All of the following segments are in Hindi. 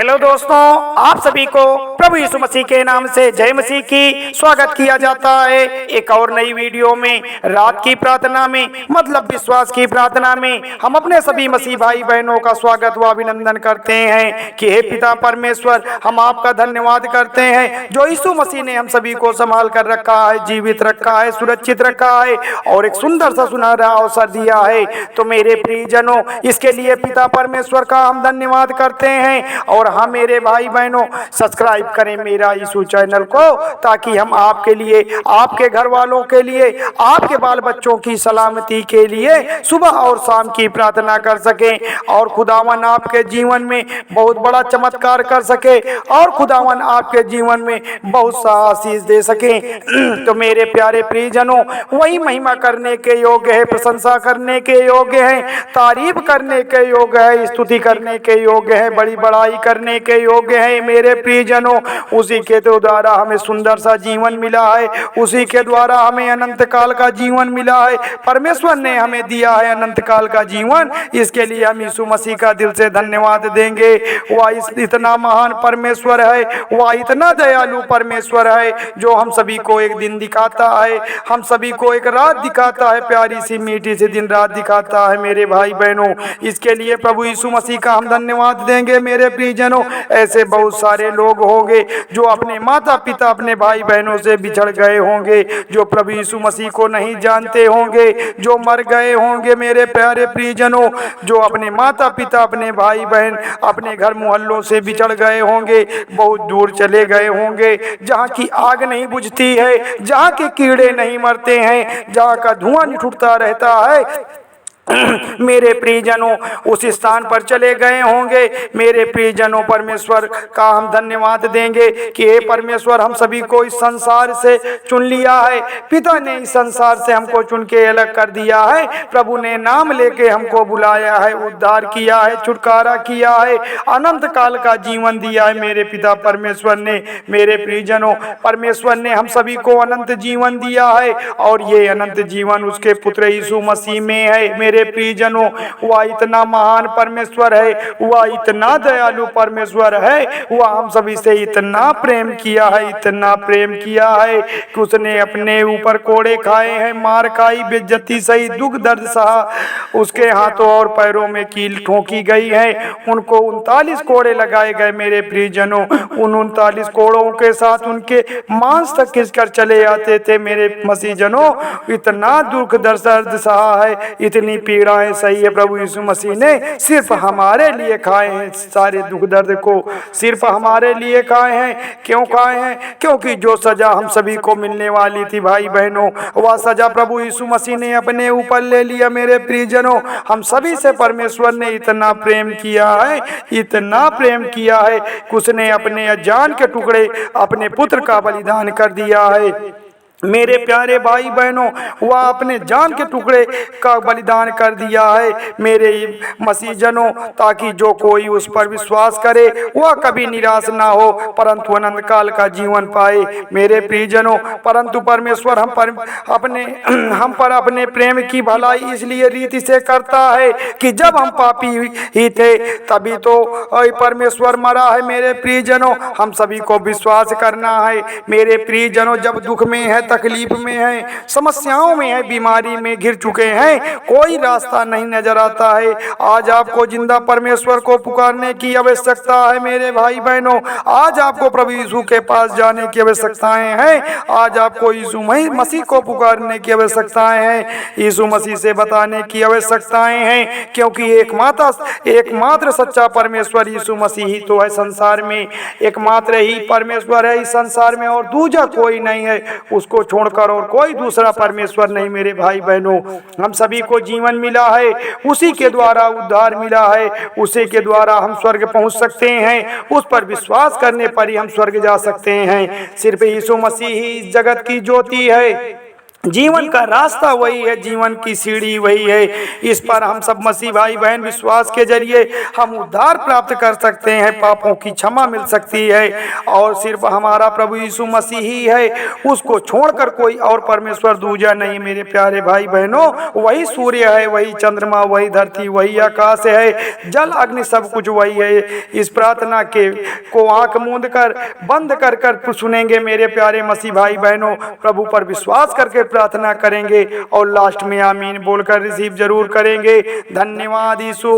हेलो दोस्तों, आप सभी को प्रभु यीशु मसीह के नाम से जय मसीह की स्वागत किया जाता है। एक और नई वीडियो में रात की प्रार्थना में मतलब विश्वास की प्रार्थना में हम अपने सभी मसीह भाई बहनों का स्वागत व अभिनंदन करते हैं कि हे पिता परमेश्वर, हम आपका धन्यवाद करते हैं जो यीशु मसीह ने हम सभी को संभाल कर रखा है, जीवित रखा है, सुरक्षित रखा है और एक सुंदर सा सुनहरा अवसर दिया है। तो मेरे प्रियजनों, इसके लिए पिता परमेश्वर का हम धन्यवाद करते हैं। और हम मेरे भाई बहनों, सब्सक्राइब करें मेरा यीशु चैनल को, ताकि हम आपके लिए, आपके घर वालों के लिए, आपके बाल बच्चों की सलामती के लिए सुबह और शाम की प्रार्थना कर सकें और खुदावन आपके जीवन में बहुत बड़ा चमत्कार कर सके और खुदावन आपके जीवन में बहुत सा आशीष दे सके। तो मेरे प्यारे प्रियजनों, वही महिमा करने के योग्य है, प्रशंसा करने के योग्य है, तारीफ करने के योग्य है, स्तुति करने के योग्य है, बड़ी बड़ाई करने के योग्य है। मेरे प्रियजनों, उसी के द्वारा हमें सुंदर सा जीवन मिला है, उसी के द्वारा हमें अनंत काल का जीवन मिला है। परमेश्वर ने हमें दिया है अनंत काल का जीवन, इसके लिए हम यीशु मसीह का दिल से धन्यवाद देंगे। वह इतना महान परमेश्वर है, वह इतना दयालु परमेश्वर है जो हम सभी को एक दिन दिखाता है, हम सभी को एक रात दिखाता है, प्यारी सी मीठी सी दिन रात दिखाता है। मेरे भाई बहनों, इसके लिए प्रभु यीशु मसीह का हम धन्यवाद देंगे। मेरे प्रियजनों, ऐसे बहुत सारे लोग होंगे जो अपने माता पिता, अपने भाई बहनों से बिछड़ गए होंगे, जो प्रभु यीशु मसीह को नहीं जानते होंगे, जो मर गए होंगे। मेरे प्यारे प्रियजनों, जो अपने माता पिता, अपने भाई बहन, अपने घर मोहल्लों से बिछड़ गए होंगे, बहुत दूर चले गए होंगे, जहाँ की आग नहीं बुझती है, जहाँ के कीड़े नहीं मरते हैं, जहाँ का धुआं नहीं छूटता रहता है। मेरे प्रियजनों, उस स्थान पर चले गए होंगे। मेरे प्रियजनों, परमेश्वर का हम धन्यवाद देंगे कि हे परमेश्वर, हम सभी को इस संसार से चुन लिया है। पिता ने इस संसार से हमको चुन के अलग कर दिया है। प्रभु ने नाम लेके हमको बुलाया है, उद्धार किया है, छुटकारा किया है, अनंत काल का जीवन दिया है मेरे पिता परमेश्वर ने। मेरे प्रियजनों, परमेश्वर ने हम सभी को अनंत जीवन दिया है और ये अनंत जीवन उसके पुत्र यीशु मसीह में है। मेरे प्रियजनों, वह इतना महान परमेश्वर है, वह इतना दयालु परमेश्वर है, वह हम सभी से इतना प्रेम किया है, इतना प्रेम किया है कि उसने अपने ऊपर कोड़े खाए हैं, मार खाई, बेइज्जती सही, दुख दर्द सहा, उसके हाथों और पैरों में कील ठोकी गई है, उनको 39 कोड़े लगाए गए। मेरे प्रियजनों, उन 39 कोड़ों के साथ उनके मांस तक खिंचकर चले आते थे। मेरे मसीहजनों, इतना दुख दर्द सहा है, इतनी पीड़ाएं सही है, प्रभु यीशु मसीह ने सिर्फ हमारे लिए खाए हैं। सारे दुख दर्द को सिर्फ हमारे लिए खाए हैं। क्यों खाए हैं? क्योंकि जो सजा हम सभी को मिलने वाली थी भाई बहनों, वह सजा प्रभु यीशु मसीह ने अपने ऊपर ले लिया। मेरे प्रियजनों, हम सभी से परमेश्वर ने इतना प्रेम किया है, इतना प्रेम किया है कि उसने अपने जान के टुकड़े अपने पुत्र का बलिदान कर दिया है। मेरे प्यारे भाई बहनों, वह अपने जान के टुकड़े का बलिदान कर दिया है मेरे मसीहजनों, ताकि जो कोई उस पर विश्वास करे वह कभी निराश ना हो, परंतु अनंत काल का जीवन पाए। मेरे प्रियजनों, परंतु परमेश्वर हम पर अपने प्रेम की भलाई इसलिए रीति से करता है कि जब हम पापी ही थे तभी तो परमेश्वर मरा है। मेरे प्रियजनों, हम सभी को विश्वास करना है। मेरे प्रियजनों, जब दुख में है, तकलीफ में है, समस्याओं में है, बीमारी में घिर चुके हैं, कोई रास्ता नहीं नजर आता है, आज आपको जिंदा परमेश्वर को पुकारने की आवश्यकता है। मेरे भाई बहनों, आज आपको प्रभु यीशु के पास जाने की आवश्यकताएं हैं। आज आपको यीशु मसीह को पुकारने की आवश्यकताएं हैं, यीशु मसीह से बताने की आवश्यकताएं हैं, क्योंकि एकमात्र सच्चा परमेश्वर यीशु मसीह ही तो है संसार में। एकमात्र ही परमेश्वर है इस संसार में और दूजा कोई नहीं है, उसको छोड़कर और कोई दूसरा परमेश्वर नहीं। मेरे भाई बहनों, हम सभी को जीवन मिला है, उसी के द्वारा उद्धार मिला है, उसी के द्वारा हम स्वर्ग पहुंच सकते हैं। उस पर विश्वास करने पर ही हम स्वर्ग जा सकते हैं। सिर्फ यीशु मसीह ही इस जगत की ज्योति है, जीवन का रास्ता वही है, जीवन की सीढ़ी वही है। इस पर हम सब मसीह भाई बहन विश्वास के जरिए हम उद्धार प्राप्त कर सकते हैं, पापों की क्षमा मिल सकती है। और सिर्फ हमारा प्रभु यीशु मसीह ही है, उसको छोड़कर कोई और परमेश्वर दूजा नहीं मेरे प्यारे भाई बहनों। वही सूर्य है, वही चंद्रमा, वही धरती, वही आकाश है, जल अग्नि सब कुछ वही है। इस प्रार्थना के को आंख मूंद कर बंद कर सुनेंगे मेरे प्यारे मसीह भाई बहनों, प्रभु पर विश्वास करके प्रार्थना करेंगे और लास्ट में आमीन बोलकर रिसीव जरूर करेंगे। धन्यवाद यीशु।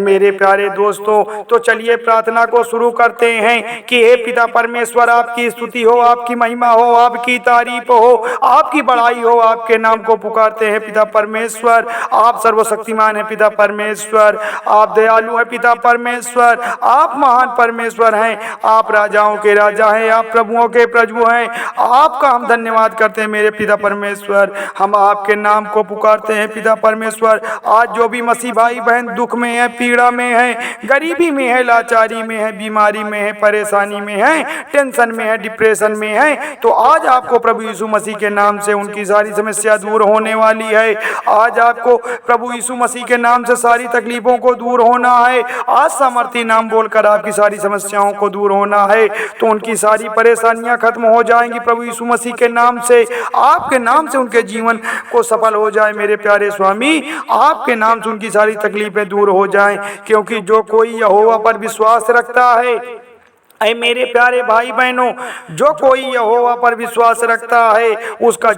मेरे प्यारे दोस्तों, तो चलिए प्रार्थना को शुरू करते हैं कि हे पिता परमेश्वर, आपकी स्तुति हो, आपकी महिमा हो, आपकी तारीफ हो, आपकी बड़ाई हो, आपके नाम को पुकारते हैं पिता परमेश्वर। आप सर्वशक्तिमान हैं पिता परमेश्वर, आप दयालु हैं पिता परमेश्वर, आप महान परमेश्वर हैं, आप राजाओं के राजा हैं, आप प्रभुओं के प्रभु हैं। आपका हम धन्यवाद करते हैं मेरे पिता परमेश्वर। हम आपके नाम को पुकारते हैं पिता परमेश्वर। आज जो भी मसीह भाई बहन दुख में है, पीड़ा में है, गरीबी में है, लाचारी में है, बीमारी में है, परेशानी में है, टेंशन में है, डिप्रेशन में है, तो आज आपको प्रभु यीशु मसीह के नाम से उनकी सारी समस्या दूर होने वाली है। आज आपको प्रभु यीशु मसीह के नाम से सारी तकलीफों को दूर होना है। आज सामर्थी नाम बोलकर आपकी सारी समस्याओं को दूर होना है, तो उनकी सारी परेशानियां खत्म हो जाएंगी प्रभु यीशु मसीह के नाम से। आपके नाम से उनके जीवन को सफल हो जाए मेरे प्यारे स्वामी, आपके नाम से उनकी सारी तकलीफें दूर हो जाएं, क्योंकि जो कोई यहोवा पर विश्वास रखता है, ऐ मेरे प्यारे भाई बहनों, जो कोई यहोवा पर विश्वास रखता है उसका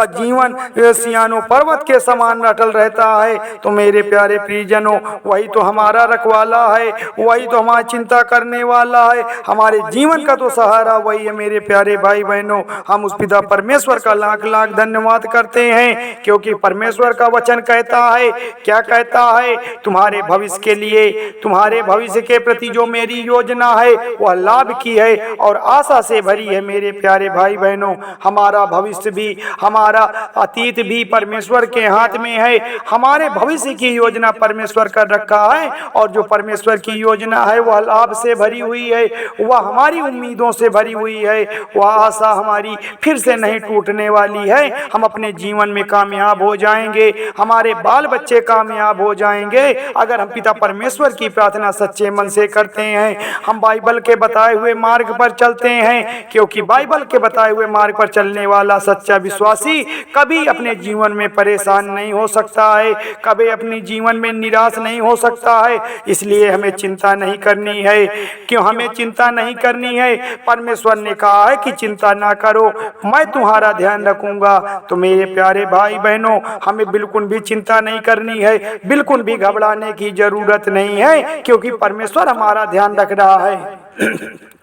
जीवन सियानो पर्वत के समान अटल रहता है। तो मेरे प्यारे प्रियजनों, वही तो हमारा रखवाला है, वही तो हमारी चिंता करने वाला है, हमारे जीवन का तो सहारा वही है मेरे प्यारे भाई बहनों। हम उस पिता परमेश्वर का लाख लाख धन्यवाद करते हैं, क्योंकि परमेश्वर का वचन कहता है, क्या कहता है, तुम्हारे भविष्य के लिए, तुम्हारे भविष्य के प्रति जो मेरी योजना है वह लाभ की है और आशा से भरी है मेरे प्यारे भाई बहनों। हमारा भविष्य भी, हमारा अतीत भी परमेश्वर के हाथ में है। हमारे भविष्य की योजना परमेश्वर कर रखा है, और जो परमेश्वर की योजना है वह लाभ से भरी हुई है, वह हमारी उम्मीदों से भरी हुई है, वह आशा हमारी फिर से नहीं टूटने वाली है। हम अपने जीवन में कामयाब हो जाएंगे, हमारे बाल बच्चे कामयाब हो जाएंगे अगर हम पिता परमेश्वर की प्रार्थना सच्चे मन से करते हैं। हम बाइबल के बताए हुए मार्ग पर चलते हैं, क्योंकि बाइबल के बताए हुए मार्ग पर चलने वाला सच्चा विश्वासी कभी अपने जीवन में परेशान नहीं हो सकता है, कभी अपने जीवन में निराश नहीं हो सकता है। इसलिए हमें चिंता नहीं करनी है। क्यों हमें चिंता नहीं करनी है? परमेश्वर ने कहा है कि चिंता ना करो, मैं तुम्हारा ध्यान रखूंगा। तो मेरे प्यारे भाई बहनों, हमें बिल्कुल भी चिंता नहीं करनी है, बिल्कुल भी घबराने की जरूरत नहीं है, क्योंकि परमेश्वर हमारा ध्यान रख रहा है।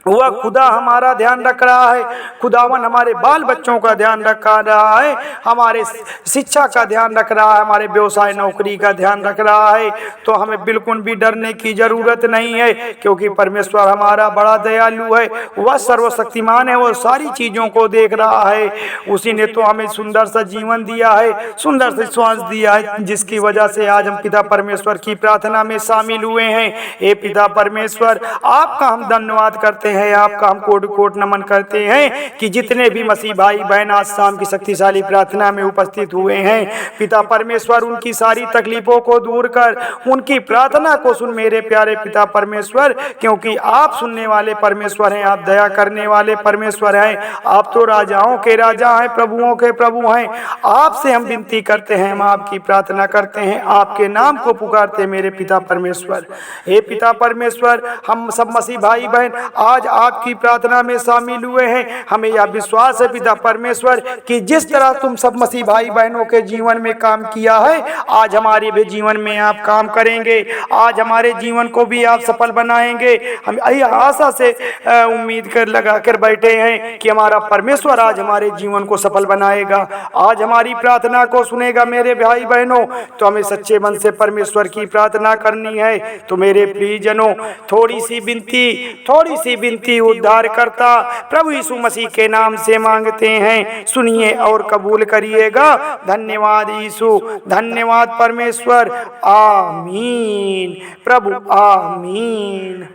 वह खुदा हमारा ध्यान रख रहा है। खुदावन हमारे बाल बच्चों का ध्यान रखा रहा है, हमारे शिक्षा का ध्यान रख रहा है, हमारे व्यवसाय नौकरी का ध्यान रख रहा है। तो हमें बिल्कुल भी डरने की जरूरत नहीं है, क्योंकि परमेश्वर हमारा बड़ा दयालु है, वह सर्वशक्तिमान है, वह सारी चीज़ों को देख रहा है। उसी ने तो हमें सुंदर सा जीवन दिया है, सुंदर सा श्वास दिया है, जिसकी वजह से आज हम पिता परमेश्वर की प्रार्थना में शामिल हुए हैं। हे पिता परमेश्वर, आपका हम धन्यवाद करते हैं, आपका हम कोट कोट नमन करते हैं कि जितने भी मसीह भाई बहन आज शाम की शक्तिशाली प्रार्थना में उपस्थित हुए हैं, पिता परमेश्वर उनकी सारी तकलीफों को दूर कर उनकी प्रार्थना को सुन मेरे प्यारे पिता परमेश्वर, क्योंकि आप सुनने वाले परमेश्वर हैं, आप दया करने वाले परमेश्वर हैं, आप तो राजाओं के राजा हैं, प्रभुओं के प्रभु हैं। आपसे हम विनती करते हैं, हम आपकी प्रार्थना करते हैं, आपके नाम को पुकारते हैं मेरे पिता परमेश्वर। हे पिता परमेश्वर, हम सब मसीह भाई बहन आज आपकी प्रार्थना में शामिल हुए हैं। हमें यह विश्वास है पिता परमेश्वर कि जिस तरह तुम सब मसीह भाई बहनों के जीवन में काम किया है, आज हमारे भी जीवन में आप काम करेंगे, आज हमारे जीवन को भी आप सफल बनाएंगे। हम यही आशा से उम्मीद कर लगा कर बैठे हैं कि हमारा परमेश्वर आज हमारे जीवन को सफल बनाएगा, आज हमारी प्रार्थना को सुनेगा मेरे भाई बहनों। तो हमें सच्चे मन से परमेश्वर की प्रार्थना करनी है। तो मेरे प्रियजनों, थोड़ी सी विनती उद्धार करता प्रभु यीशु मसीह के नाम से मांगते हैं, सुनिए और कबूल करिएगा। धन्यवाद यीशु, धन्यवाद परमेश्वर। आमीन प्रभु, आमीन।